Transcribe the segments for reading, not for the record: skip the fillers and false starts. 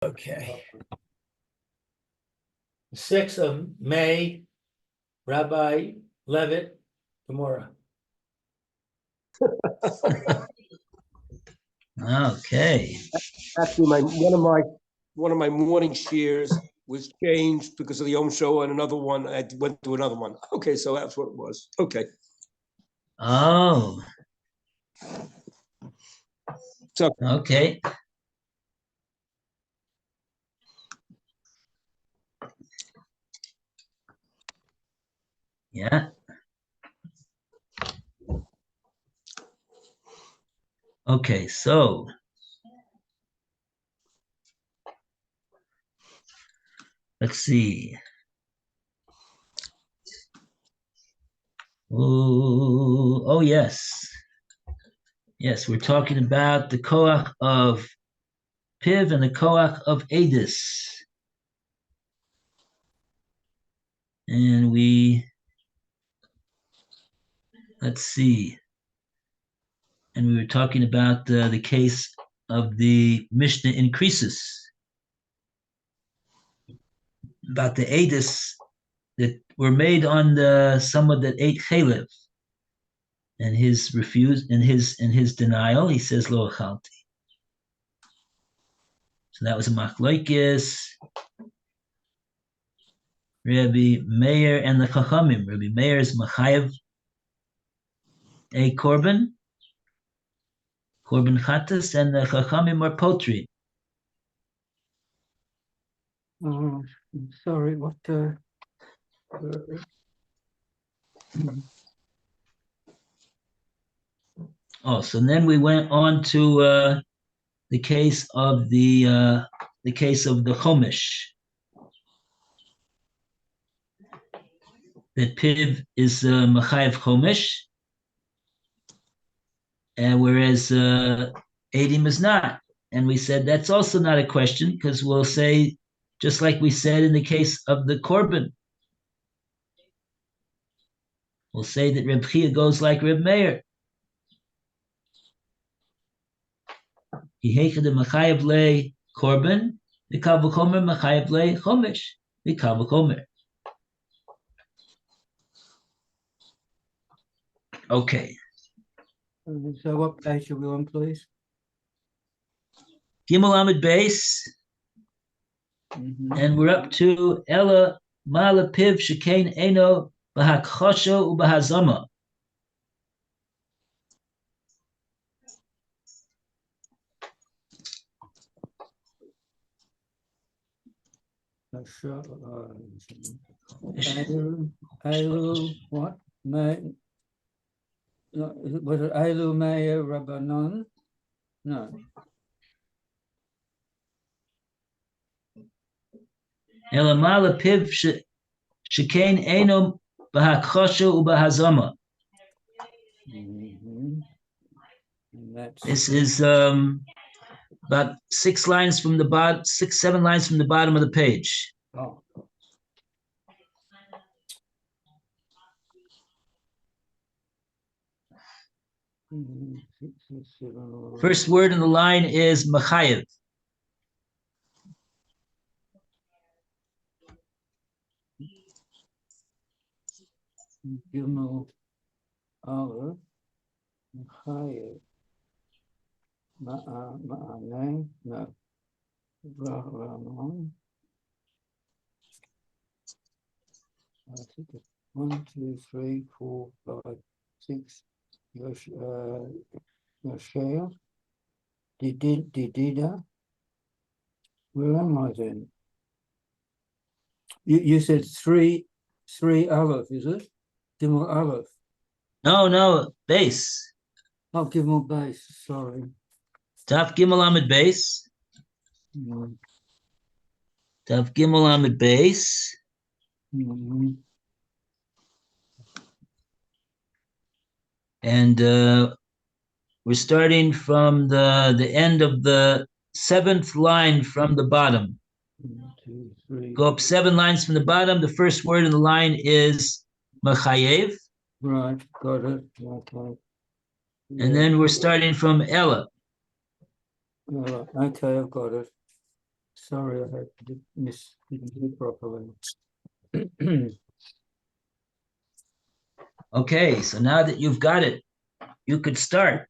Okay. 6 of May, Rabbi Levitt, Gemora. Okay. Actually, one of my morning shears was changed because of the Yom Show, and another one I went to another one. Okay, so that's what it was. Okay, Oh, so okay. Yeah. Okay, so let's see. Oh, yes. Yes, we're talking about the koach of Piv and the koach of Adis. And let's see. And we were talking about the case of the Mishnah in Croesus, about the Adis that were made on the someone that ate chalev, and his his denial, he says lo achalti. So that was a machlokes, Rabbi Meir and the Chachamim. Rabbi Meir is machayev a korban chatas, and the Chachamim are potri. Sorry, what? Oh, so then we went on to the case of the Chomish. That Piv is Machayev Chomish, and whereas Adim is not. And we said that's also not a question, because we'll say, just like we said in the case of the Korban, we'll say that Reb Chia goes like Reb Meir. Yehecha de Machayev le Korban, the Kal V'chomer Machayev le Chomish, the Kal V'chomer. Okay. So what page are we on, please? Gimel Amid Beis, and we're up to Ella Mala Piv Shekain Eno Bahakchosho Ubahazama. Ailu, what? May, no, was it Ailu Meir Rabbanon? No. Ella Mala Piv Shekain Eno Bahakchosho Ubahazama. This is about 6 lines from the bottom, 7 lines from the bottom of the page. Oh. First word in the line is Machayev. Gimel Aleph Machayev Ma'aneh no Rahman. I think it's 1, 2, 3, 4, 5, 6. Yoshea, Didida. Where am I then? You said three Aleph, is it? Gimel Aleph. No, base. Oh, Gimel base, sorry. Daf Gimel Amid Base. Daf Gimel Amid Base. And we're starting from the end of the 7th line from the bottom. 1, 2, 3. Go up 7 lines from the bottom. The first word in the line is Machayev. Right, got it. Okay. And then we're starting from Ella. Okay, I've got it. Sorry, I didn't hear properly. Okay, so now that you've got it, you could start.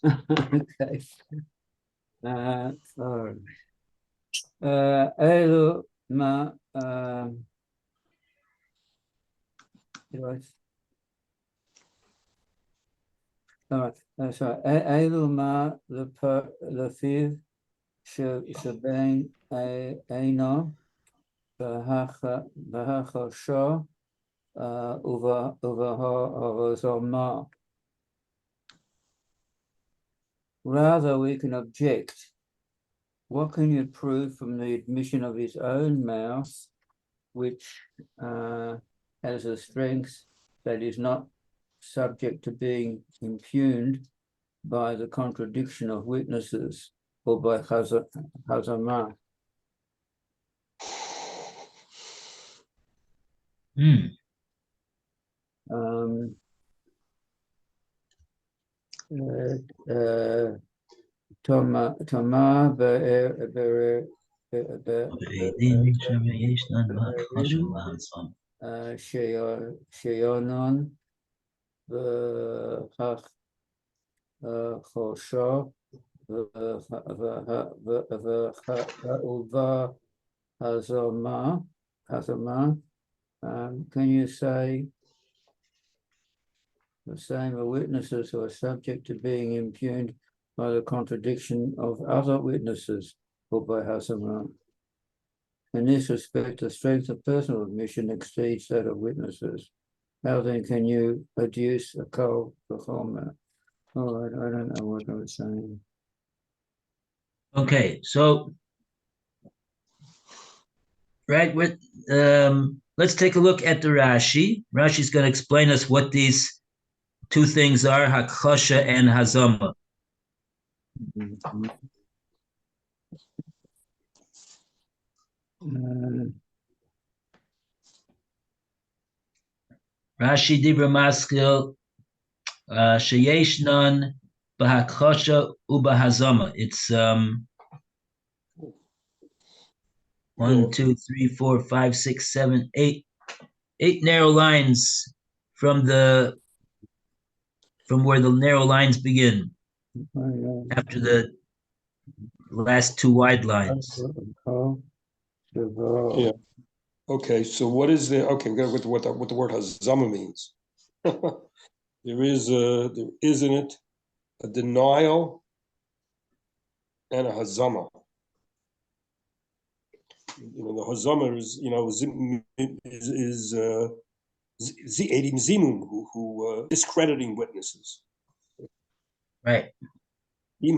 Okay. Sorry. Elu ma all right. Sorry. Elu ma lefiv sheben eino bahachasho uva. Rather, we can object. What can you prove from the admission of his own mouth, which has a strength that is not subject to being impugned by the contradiction of witnesses or by Hazamah? Toma Sheyonon v'chach chosho v'uva hazama. Can you say the same of witnesses who are subject to being impugned by the contradiction of other witnesses or by hazama? In this respect, the strength of personal admission exceeds that of witnesses. How then can you adduce a kol v'chomer? Oh, I don't know what I was saying. Okay, so right with let's take a look at the Rashi. Rashi's going to explain us what these two things are, hakchasha and hazama. Rashi dibra maskil sheyeshnan bahakchasha ubahazama. It's 1, 2, 3, 4, 5, 6, 7, 8 narrow lines from where the narrow lines begin after the last two wide lines. Yeah. Okay, so what is the, okay, we gotta go to what the word hazama means. There is in it a denial and a hazama. You know, the hazama is, you know, is edim zimum, who discrediting witnesses. Right. Im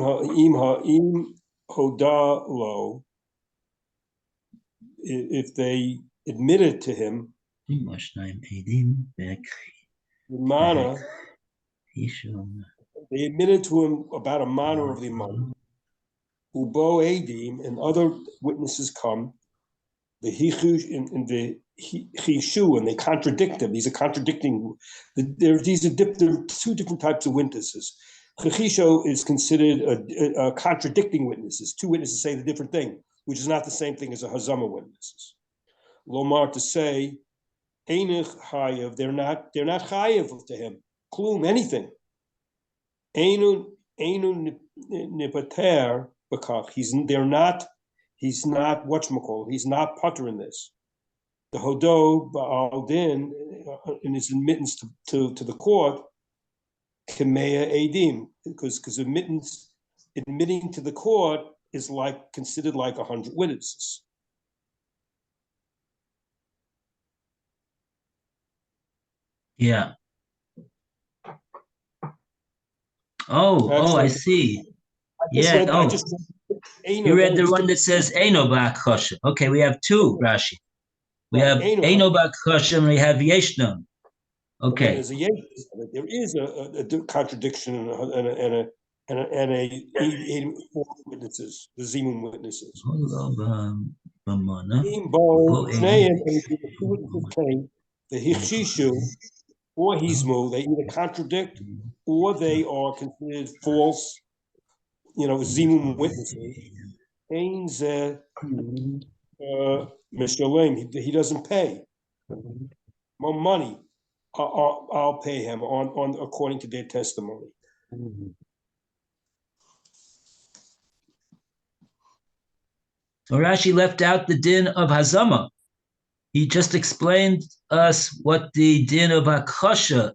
hoda lo, if they admitted to him, mana, they admitted to him about a manner of the iman. Ubo edim, and other witnesses come, the hichush in the chishu, and they contradict him. These are contradicting. These are two different types of witnesses. Chichisho is considered a contradicting witnesses. Two witnesses say the different thing, which is not the same thing as a hazama witnesses. Lomar, to say, einich chayev, they're not chayev to him. Klum, anything. Einu nipater bakach. He's not whatchamacallit, he's not putter in this. The hodo ba'al din, in his admittance to the court, kemeya edim, because admitting to the court is considered like 100 witnesses. Yeah. Oh, I see. You read the one that says Eino ba'akosha. Okay, we have two, Rashi. We have Eino ba'akosha and we have Yeshnon. Okay. There's there is a contradiction and a witnesses, the Zimum witnesses. The Hichishu or Hizmu, they either contradict or they are considered false, Zimum witnesses. Ein ze Mishalem. He doesn't pay. More money. I'll pay him on according to their testimony. So Rashi left out the din of Hazama. He just explained us what the din of Akasha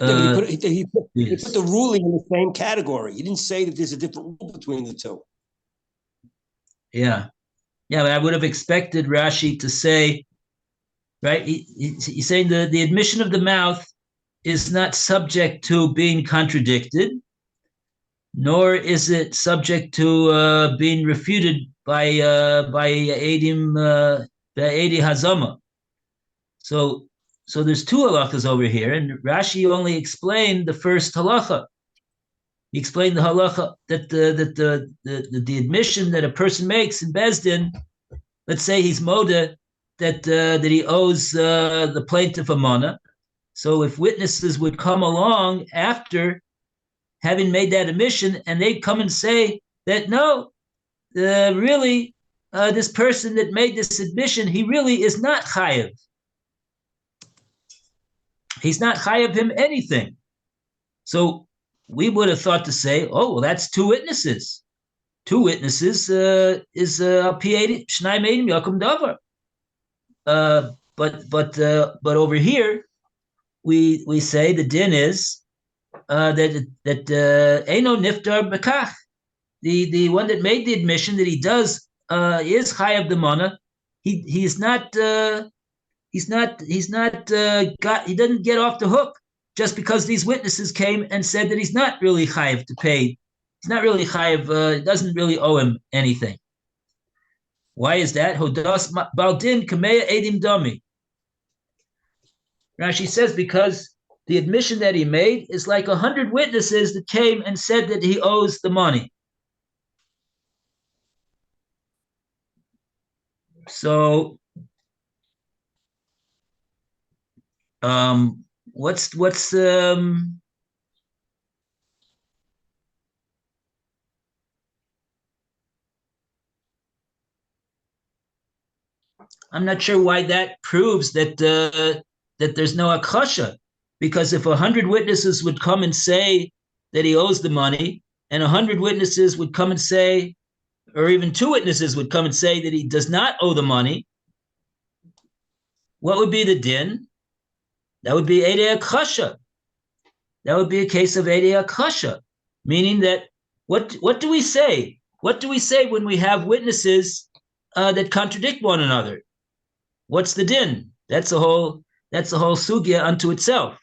he put the ruling in the same category. He didn't say that there's a different rule between the two. Yeah. Yeah, but I would have expected Rashi to say, right? He's saying the admission of the mouth is not subject to being contradicted, nor is it subject to being refuted by Edim Edi Hazama. So there's two halachas over here, and Rashi only explained the first halacha. He explained the halacha that the admission that a person makes in Bezdin, let's say he's moda that he owes the plaintiff a mana. So if witnesses would come along after having made that admission, and they'd come and say that no, really, this person that made this admission, he really is not chayiv. He's not chayiv him anything. So we would have thought to say, oh, well, that's two witnesses. Two witnesses is Shnai Meidim Yakum Davar. But over here, we say the din is that Eino Niftar Bekach, the one that made the admission that he does is chayav the mana. He doesn't get off the hook just because these witnesses came and said that he's not really chayav to pay. He's not really chayav, doesn't really owe him anything. Why is that? Hodas Baldin Kameya Edim Dami. Rashi says because the admission that he made is like 100 witnesses that came and said that he owes the money. So what's I'm not sure why that proves that that there's no akasha, because if 100 witnesses would come and say that he owes the money, and 100 witnesses would come and say, or even 2 witnesses would come and say that he does not owe the money, what would be the din? That would be Eidei Akasha. That would be a case of Eidei Akasha, meaning that what do we say? What do we say when we have witnesses that contradict one another? What's the din? That's a whole sugya unto itself.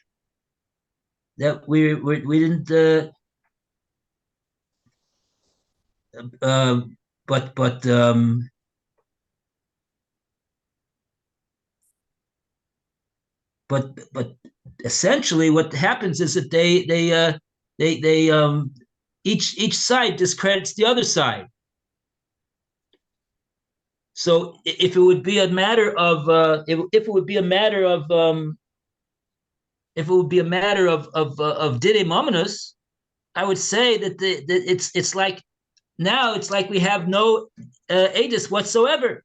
That we didn't. But essentially, what happens is that they each side discredits the other side. So if it would be a matter of dide mominus, I would say that it's like now it's like we have no edus whatsoever.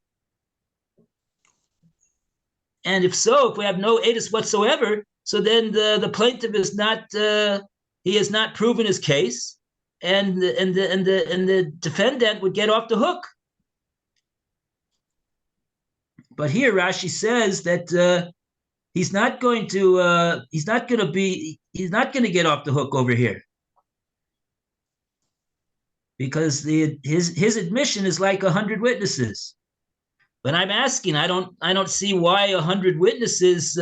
And if we have no edus whatsoever, so then the plaintiff is not he has not proven his case, and the defendant would get off the hook. But here Rashi says that he's not going to get off the hook over here, because his admission is like 100 witnesses. But I'm asking, I don't see why 100 witnesses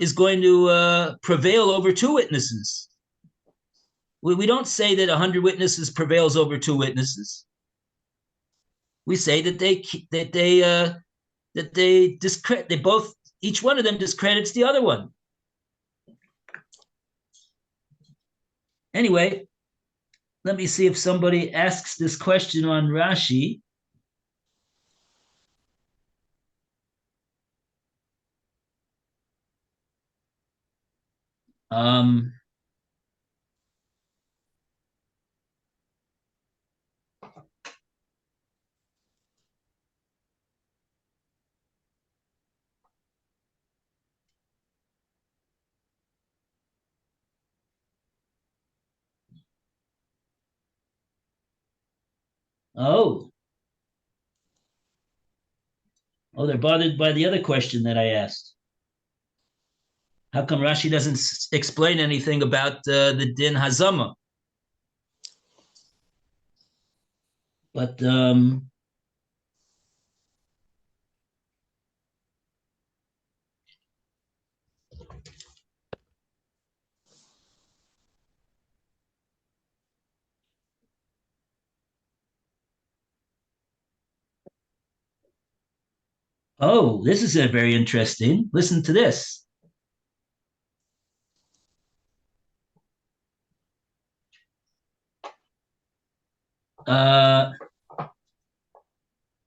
is going to prevail over 2 witnesses. We don't say that 100 witnesses prevails over 2 witnesses. We say that each one of them discredits the other one. Anyway, let me see if somebody asks this question on Rashi. Oh. Oh, they're bothered by the other question that I asked. How come Rashi doesn't explain anything about the din hazama? But oh, this is very interesting. Listen to this.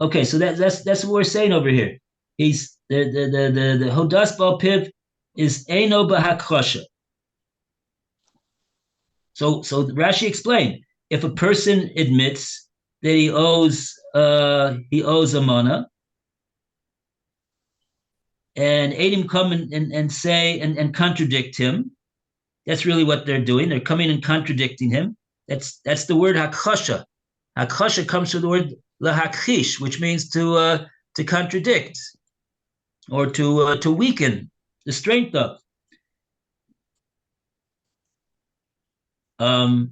Okay, so that's what we're saying over here. He's the Hodas Bal Piv is Eino B'Hakhosha. So Rashi explained, if a person admits that he owes a mana, and Adim come and say and contradict him, that's really what they're doing. They're coming and contradicting him. That's the word hakhasha. Hakhasha comes from the word lahakhish, which means to contradict or to weaken the strength of. Ein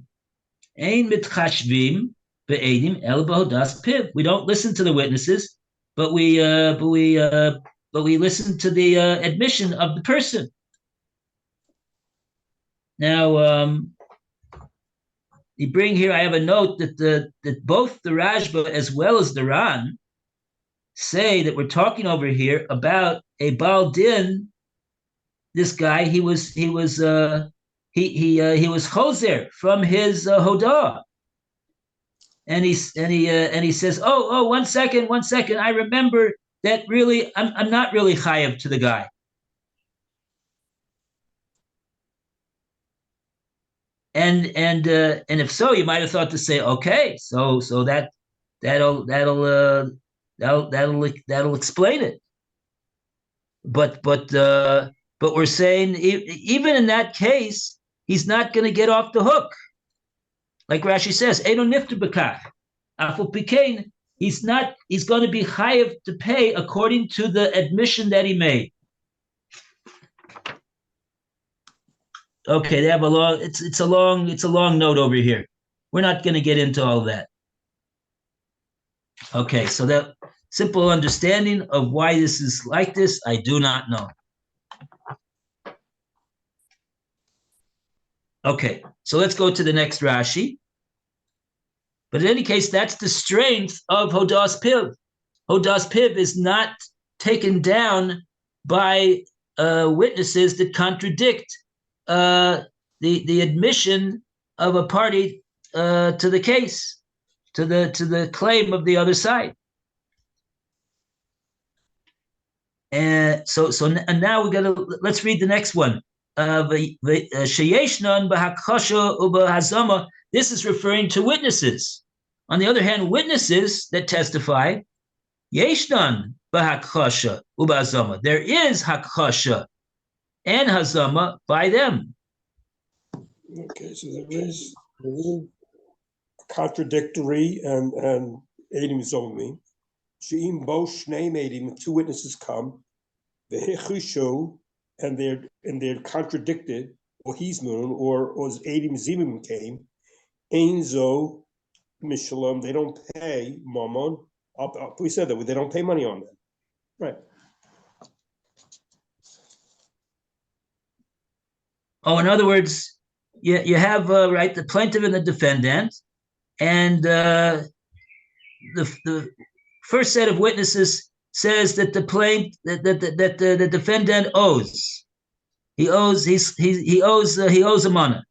mitchashvim be'edim el b'hodas piv. We don't listen to the witnesses, but we listen to the admission of the person. Now, you bring here. I have a note that both the Rashba as well as the Ran say that we're talking over here about a Baal Din. This guy, he was choser from his Hodah, and he says, oh, 1 second, I remember that really I'm not really chayav to the guy. And if so, you might have thought to say, okay, so that'll explain it. But we're saying even in that case, he's not going to get off the hook. Like Rashi says, Eino nifter b'kach. Aful pikein, he's going to be chayav to pay according to the admission that he made. Okay, they have a long. It's a long note over here. We're not going to get into all that. Okay, so that simple understanding of why this is like this, I do not know. Okay, so let's go to the next Rashi. But in any case, that's the strength of Hodas Piv. Hodas Piv is not taken down by witnesses that contradict the admission of a party to the case, to the claim of the other side. And now let's read the next one. This is referring to witnesses. On the other hand, witnesses that testify, yeshnan b'hakhasha ubazama. There is hakhasha and hazama by them. Okay, so there is contradictory and edim zomi. She'im bo shnei edim, two witnesses come, the hechushu, and they're contradicted, or hizmun, or edim zimim came, ein zo mishalom. They don't pay mammon. We said that they don't pay money on them, right? Oh, in other words, you have right the plaintiff and the defendant, and the first set of witnesses says that the defendant owes. He owes a money,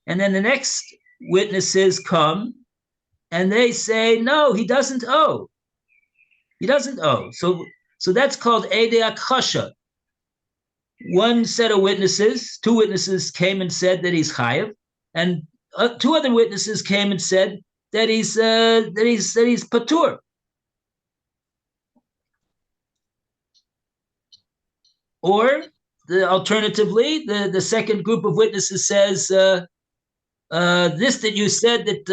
and then the next witnesses come, and they say no, he doesn't owe. He doesn't owe. So that's called Eidei Akhasha. One set of witnesses, two witnesses came and said that he's chayav, and two other witnesses came and said that he's patur. Or alternatively, the second group of witnesses says this, that you said that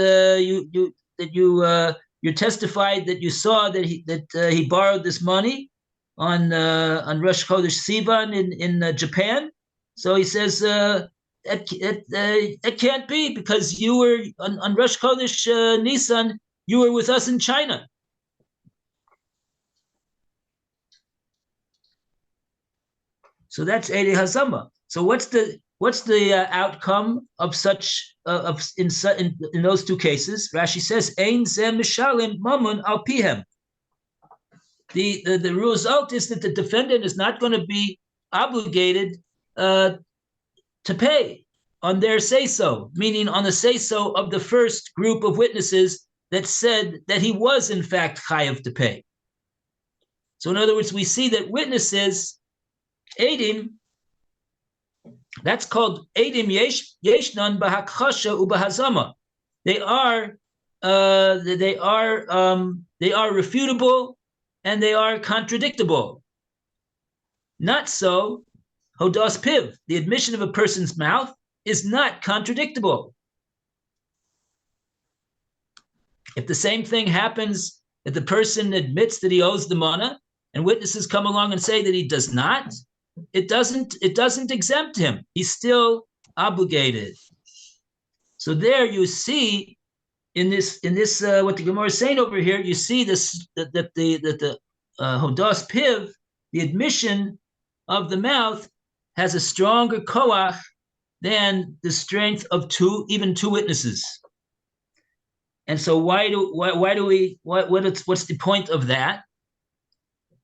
you testified that you saw that he borrowed this money on Rosh Chodesh Sivan in Japan. So he says it can't be, because you were on Rosh Chodesh Nisan, you were with us in China. So that's Eidei Hazama. So what's the outcome of such in those two cases? Rashi says Ein Zeh Mishalim Mamun Al Pihem. The result is that the defendant is not going to be obligated to pay on their say-so, meaning on the say-so of the first group of witnesses that said that he was in fact chayav to pay. So in other words, we see that witnesses, Eidim, that's called Eidim Yeshnan Bahakchasha Ubahazama. They are refutable and they are contradictable. Not so Hodas Piv. The admission of a person's mouth is not contradictable. If the same thing happens, if the person admits that he owes the mana, and witnesses come along and say that he does not, it doesn't exempt him. He's still obligated. So there you see in this what the Gemora is saying over here, you see this that the Hodas Piv, the admission of the mouth, has a stronger koach than the strength of even two witnesses. And so what's the point of that?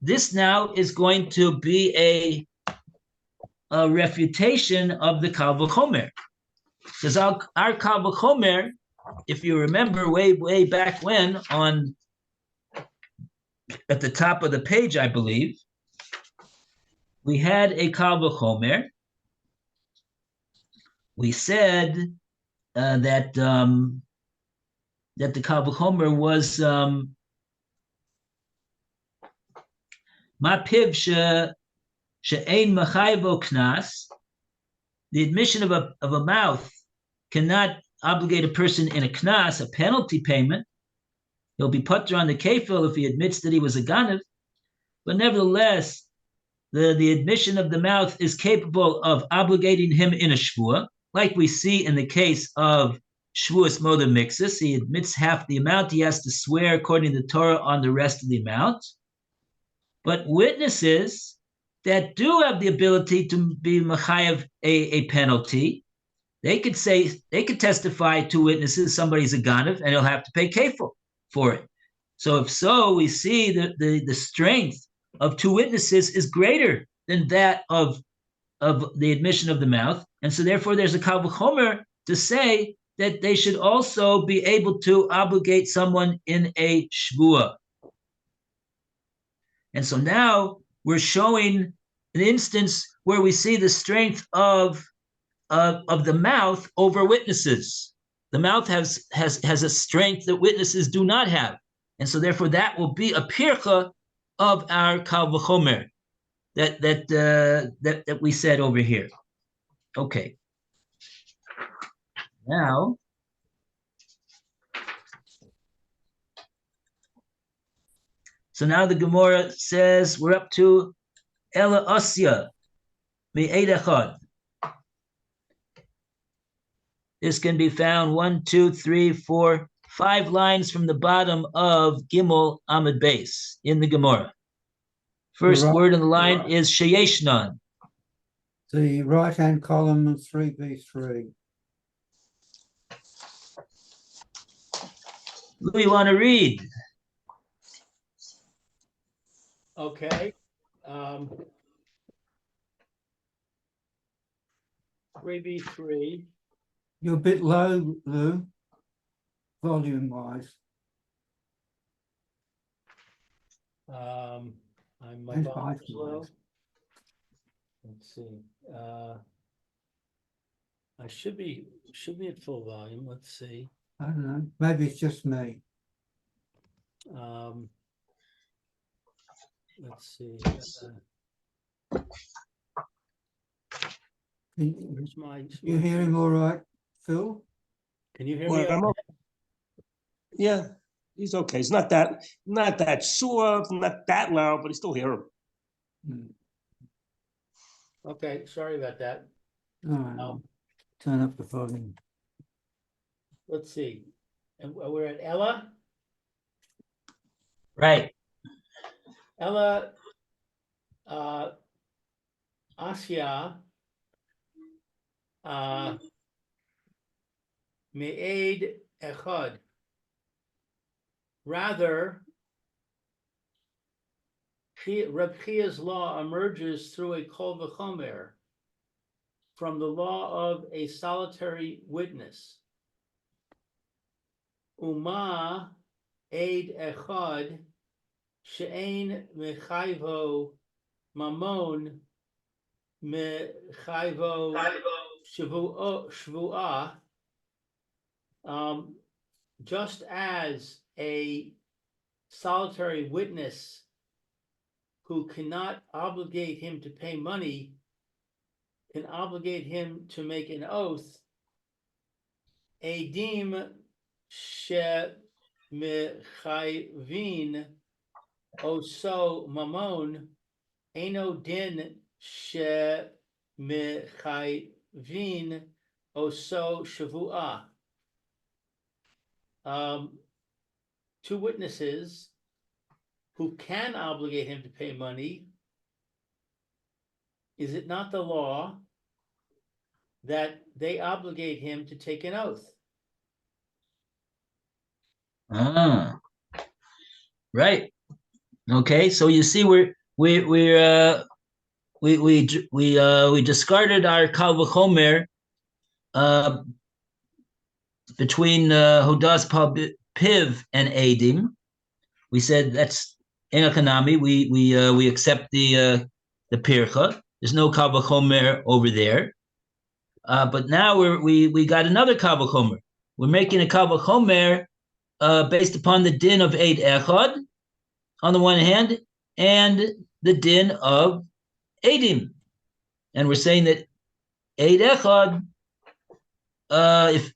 This now is going to be a refutation of the Kal V'chomer. Because our Kal V'chomer, if you remember way back when, at the top of the page, I believe, we had a Kal V'chomer. We said that the Kal V'chomer was Ma piv she'ein machayvo knas. The admission of a mouth cannot obligate a person in a knas, a penalty payment. He'll be putter on the kefil if he admits that he was a ganav. But nevertheless, the admission of the mouth is capable of obligating him in a shvuah, like we see in the case of shvuas moda mixus. He admits half the amount. He has to swear according to the Torah on the rest of the amount. But witnesses that do have the ability to be machayev a penalty, they could testify to witnesses, somebody's a ganav, and he'll have to pay kefil for it. So if so, we see that the strength of two witnesses is greater than that of the admission of the mouth. And so therefore there's a Kal V'chomer to say that they should also be able to obligate someone in a shvuah. And so now we're showing an instance where we see the strength of the mouth over witnesses. The mouth has a strength that witnesses do not have. And so therefore that will be a pircha of our Kal V'chomer that we said over here. Okay. Now, so now the Gemora says we're up to Ela Asya Me'ed Echad. This can be found 1, 2, 3, 4, 5 lines from the bottom of Gimel Amud Beis in the Gemora. First word in the line is Sheyeshnan. The right-hand column of 3b3. Who do you want to read? Okay. 3b3. You're a bit low, Lou, volume-wise. My volume is low. Let's see. I should be at full volume. Let's see. I don't know. Maybe it's just me. Let's see. Where's my? You hear him all right, Phil? Can you hear me? Yeah, He's okay. It's not that soft, not that loud, but you still hear him. Okay, sorry about that. All right, turn up the volume. Let's see. And we're at Ella. Right. Ella Asya Me'ed Echad. Rather, Reb Chia's law emerges through a kol v'chomer, from the law of a solitary witness. Uma Eid Echad She'ein Mechayvo Mamon Mechayvo Shvu'ah. Just as a solitary witness who cannot obligate him to pay money can obligate him to make an oath, Edim she mechayvin oso mamon eno din she mechayvin oso shavua. Two witnesses who can obligate him to pay money, is it not the law that they obligate him to take an oath? Right. Okay. So you see, we discarded our kal v'chomer between Hodas Piv and Adim. We said that's Enakanami. We accept the pircha. There's no kal v'chomer over there. But now we got another kal v'chomer. We're making a kal v'chomer based upon the din of Eid Echad on the one hand, and the din of Edim. And we're saying that Eid Echad, if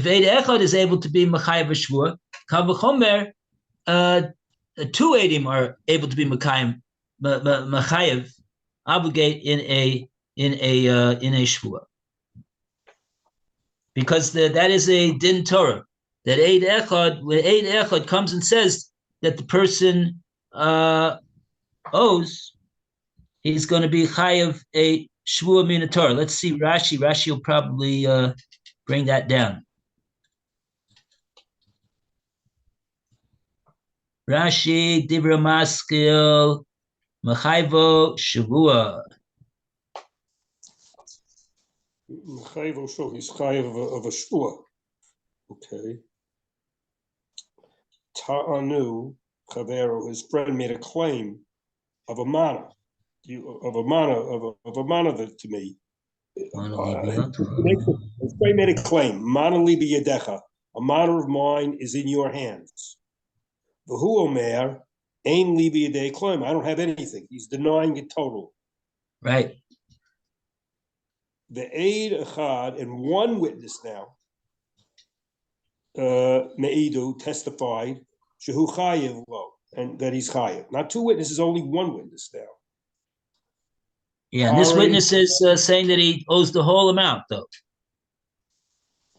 Eid Echad is able to be Mechayev Shvua, Kal V'chomer, two Edim are able to be Mechayev, obligate in a Shvua. Because that is a din Torah. That Eid Echad, when Eid Echad comes and says that the person owes, he's going to be Chayev a Shvua min Torah. Let's see Rashi. Rashi will probably bring that down. Rashi, Dibra Maskil, Mechayvo Shavua. Mechayvo, so he's Chayev of a Shvua. Okay. Ta'anu, Chavero, his friend made a claim of a mana. Of a mana to me. His friend made a claim. Mana libi yadecha. A mana of mine is in your hands. V'hu omer ein libi yadei claim. I don't have anything. He's denying it totally. Right. The Eid Echad and one witness now, Me'idu, testified shehu chayev lo, and that he's chayev. Not two witnesses, only one witness now. Yeah, and this witness is saying that he owes the whole amount, though,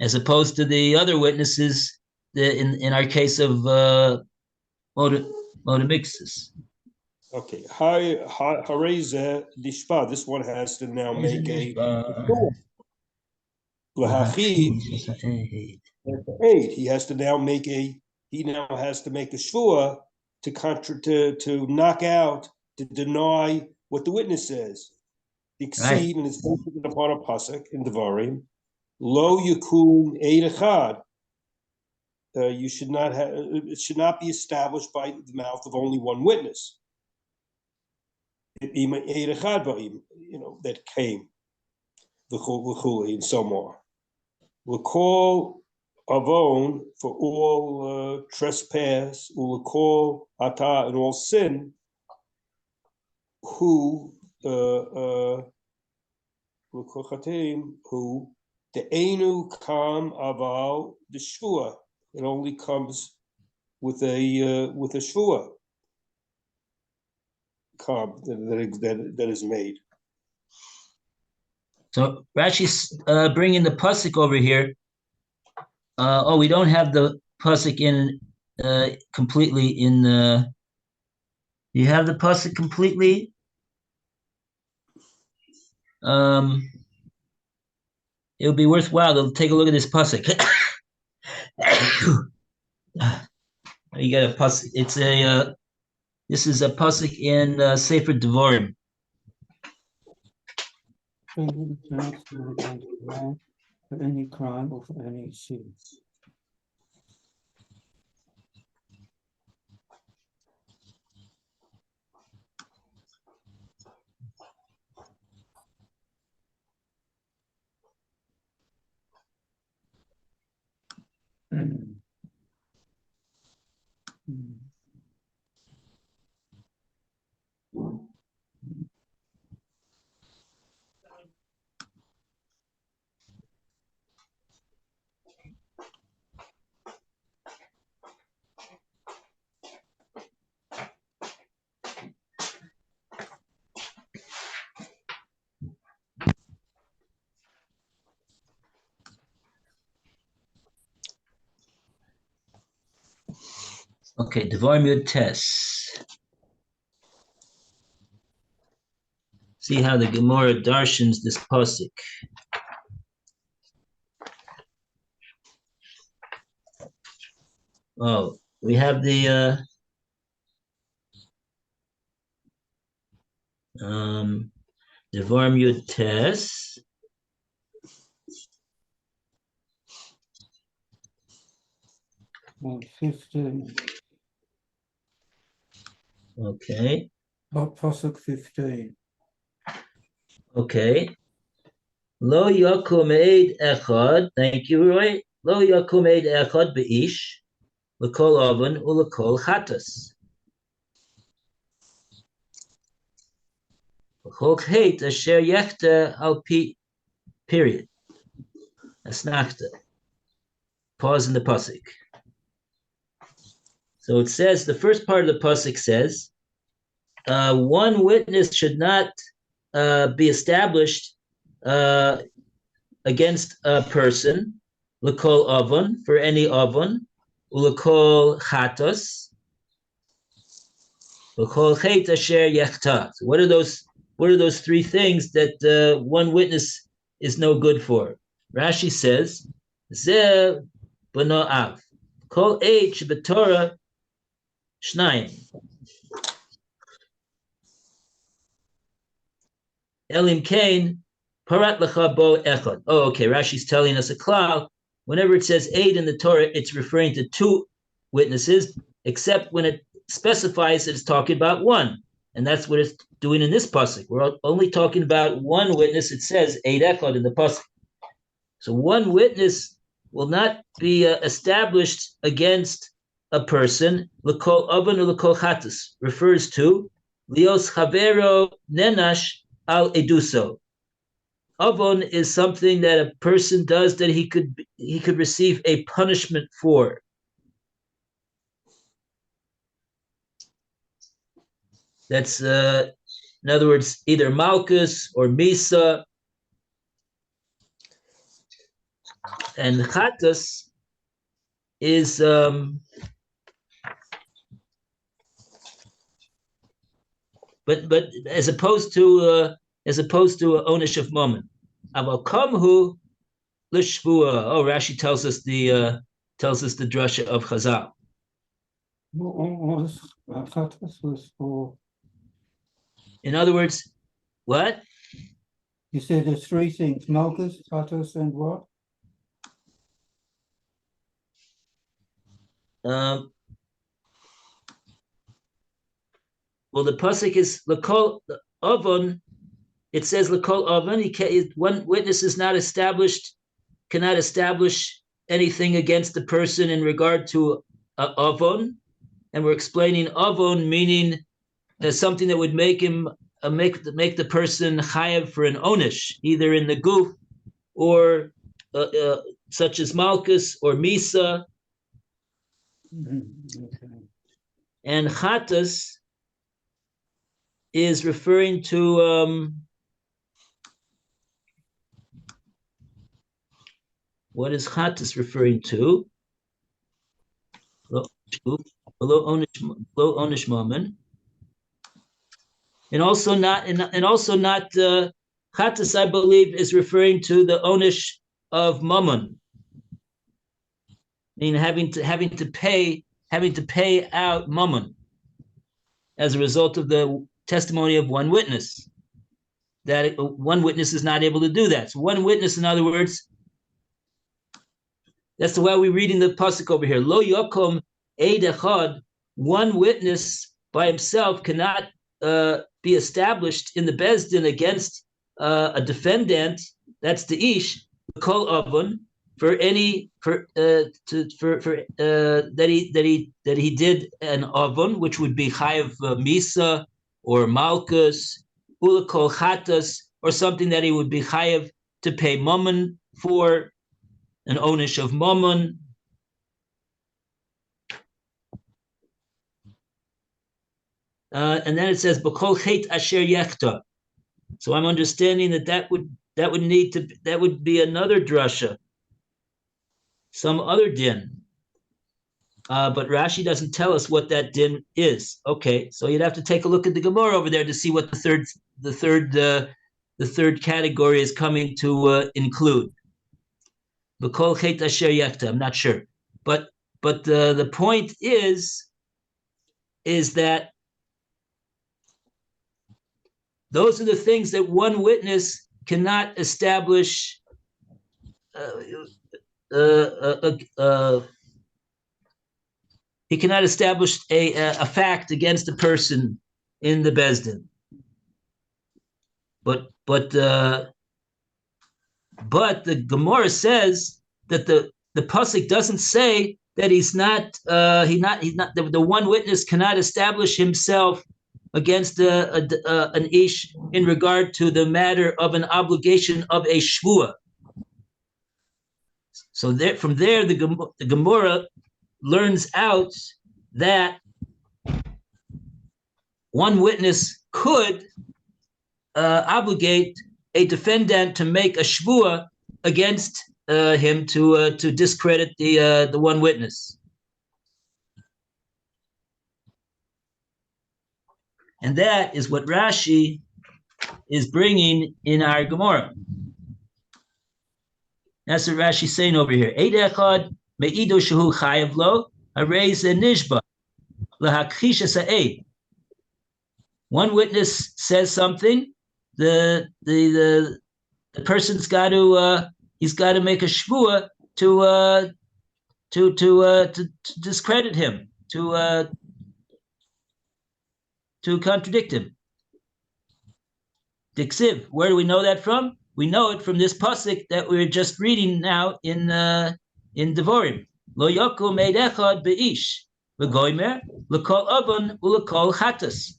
as opposed to the other witnesses in our case of Modamixis. Okay, Hareze Dishpa. This one has to now make a aid. He has to now make a. He now has to make a shvua to knock out, to deny what the witness says. Exceed, and it's based upon a pasuk in Devarim. Lo yakum eid echad. You should not have. It should not be established by the mouth of only one witness. Eid echad, that came. V'chuli and so more. L'kol avon, for all trespass, l'kol ata, and all sin. Who the enu kam aval the shvua. It only comes with a shvua carb that is made. So Rashi's bringing the pasuk over here. We don't have the pasuk in completely in. You have the pasuk completely. It would be worthwhile to take a look at this pasuk. You got a pasuk. It's a. This is a pasuk in Sefer Devarim. For any crime or for any sin. Okay, Devarim Yud Tes. See how the Gemora darshans this pasuk. Oh, we have the Devarim Yud Tes. And 15. Okay. Pasuk 15. Okay. Lo yakum eid echad. Thank you, Roy. Lo yakum eid echad beish. L'kol oven u'l'kol chatas. L'kol chet asher yechta al pi. Period. Asnachta. Pause in the pasuk. So it says, the first part of the pasuk says, one witness should not be established against a person, l'kol avon, for any avon, u'l'kol chatos, l'kol chet asher yechta. What are those three things that one witness is no good for? Rashi says, Zeh b'no av, kol H b'Torah shnayim. Elim Kain, Parat Lecha Bo Echad. Oh, okay. Rashi's telling us a klal. Whenever it says aid in the Torah, it's referring to two witnesses, except when it specifies that it's talking about one. And that's what it's doing in this pasuk. We're only talking about one witness. It says aid echad in the pasuk. So one witness will not be established against a person. L'kol oven or l'kol chatas refers to lios chavero nenash al eduso. Avon is something that a person does that he could receive a punishment for. That's in other words, either malchus or misa. And chatas is but as opposed to onish of moment. Aval kamhu l'shvua. Oh, Rashi tells us the drasha of Chazal. Chatas was for. In other words, what? You said there's three things: Malchus, Chatas, and what? Well, the pasuk is l'kol avon. It says l'kol avon. One witness is not established, cannot establish anything against the person in regard to avon, and we're explaining avon meaning something that would make him make the person chayav for an onish, either in the guf or such as malchus or misa. Okay. And chatas is referring to what is chatas referring to? Below onish mammon, and also not chatas, I believe, is referring to the onish of mammon, meaning having to pay out mammon as a result of the testimony of one witness. That one witness is not able to do that. So one witness, in other words, that's the way we're reading the pasuk over here. Lo yokom eid echad, one witness by himself cannot be established in the bezdin against a defendant. That's the ish kol avon that he did an avon, which would be chayav misa or malchus, ula kol chatas, or something that he would be chayav to pay mammon for, an onish of mammon. And then it says b'kol chet asher yechta. So I'm understanding that would be another drasha, some other din. But Rashi doesn't tell us what that din is. Okay, so you'd have to take a look at the Gemora over there to see what the third category is coming to include. B'kol chet asher yechta. I'm not sure, but the point is that those are the things that one witness cannot establish. He cannot establish a fact against a person in the bezdin. But the Gemara says that the pasuk doesn't say that he's not the one witness cannot establish himself against an ish in regard to the matter of an obligation of a shvua. So from there, the Gemara learns out that one witness could obligate a defendant to make a shvua against him to discredit the one witness. And that is what Rashi is bringing in our Gemara. That's what Rashi's saying over here. Eid echad me'ido shehu chayav lo harei ze nishba lahakhish ha'eid. One witness says something, the person's got to he's got to make a shvua to discredit him, to contradict him. Diksiv, where do we know that from? We know it from this pasuk that we were just reading now in Devorim. Lo yokum eid echad beish v'goymer l'kol avon u'l'kol chatas.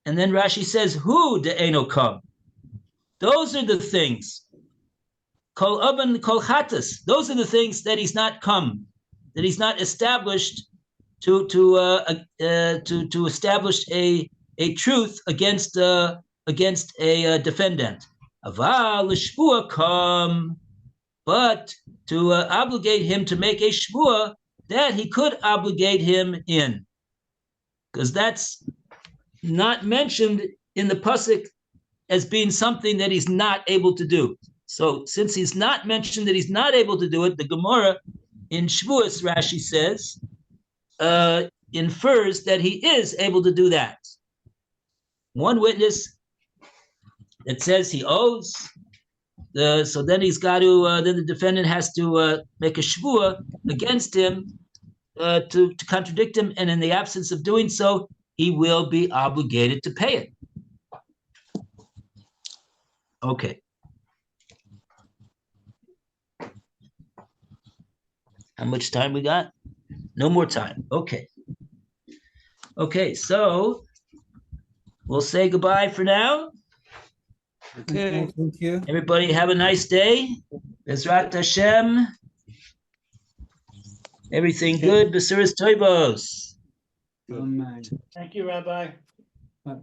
And then Rashi says, "Who de'eno kam?" Those are the things. Kol avon kol chatas. Those are the things that he's not come, that he's not established to establish a truth against a defendant. Aval l'shvua kam, but to obligate him to make a shvua, that he could obligate him in, because that's not mentioned in the pasuk as being something that he's not able to do. So since he's not mentioned that he's not able to do it, the Gemara in Shavuos, Rashi says, infers that he is able to do that. One witness that says he owes, so then he's got to, then the defendant has to make a shvua against him to contradict him, and in the absence of doing so, he will be obligated to pay it. Okay. How much time we got? No more time. Okay. Okay, so we'll say goodbye for now. Okay, thank you. Everybody have a nice day. Bezrat Hashem. Everything good, Basiris Toibos? Good. Amen. Thank you, Rabbi.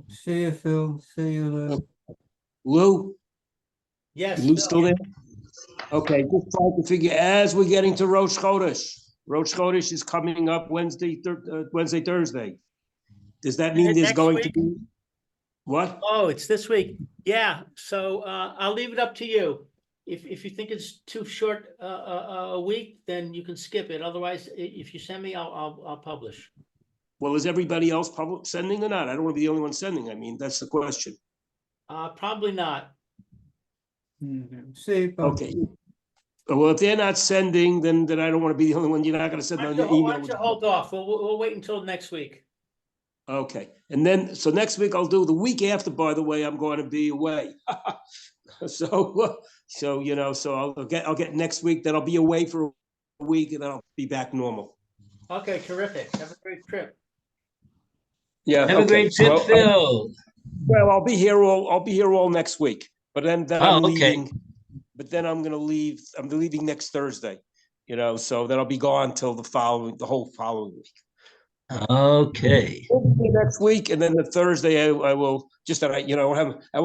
See you, Phil. See you, Lou. Lou, Yes, Lou Phil. still there? Okay, just trying to figure, as we're getting to Rosh Chodesh. Rosh Chodesh is coming up Wednesday, Thursday. Does that mean there's Next going to week? be? What? Oh, it's this week. Yeah, so I'll leave it up to you. If you think it's too short a week, then you can skip it. Otherwise, if you send me, I'll publish. Well, is everybody else sending or not? I don't want to be the only one sending. I mean, that's the question. Probably not. See you, Bob. Okay. Well, if they're not sending, then I don't want to be the only one. You're not going to send Why on don't your you, why email. don't you hold off? We'll wait until next week. Okay. And then, so next week I'll do the week after, by the way, I'm going to be away. So, you know, so I'll get next week, then I'll be away for a week and then I'll be back normal. Okay, terrific. Have a great trip. Yeah. Have a great trip, Phil. Well, I'll be here all next week, but then I'm okay. leaving. But then I'm gonna leave. I'm leaving next Thursday, you know. So then I'll be gone till the whole following week. Okay. Next week, and then the Thursday I will just that I, you know, I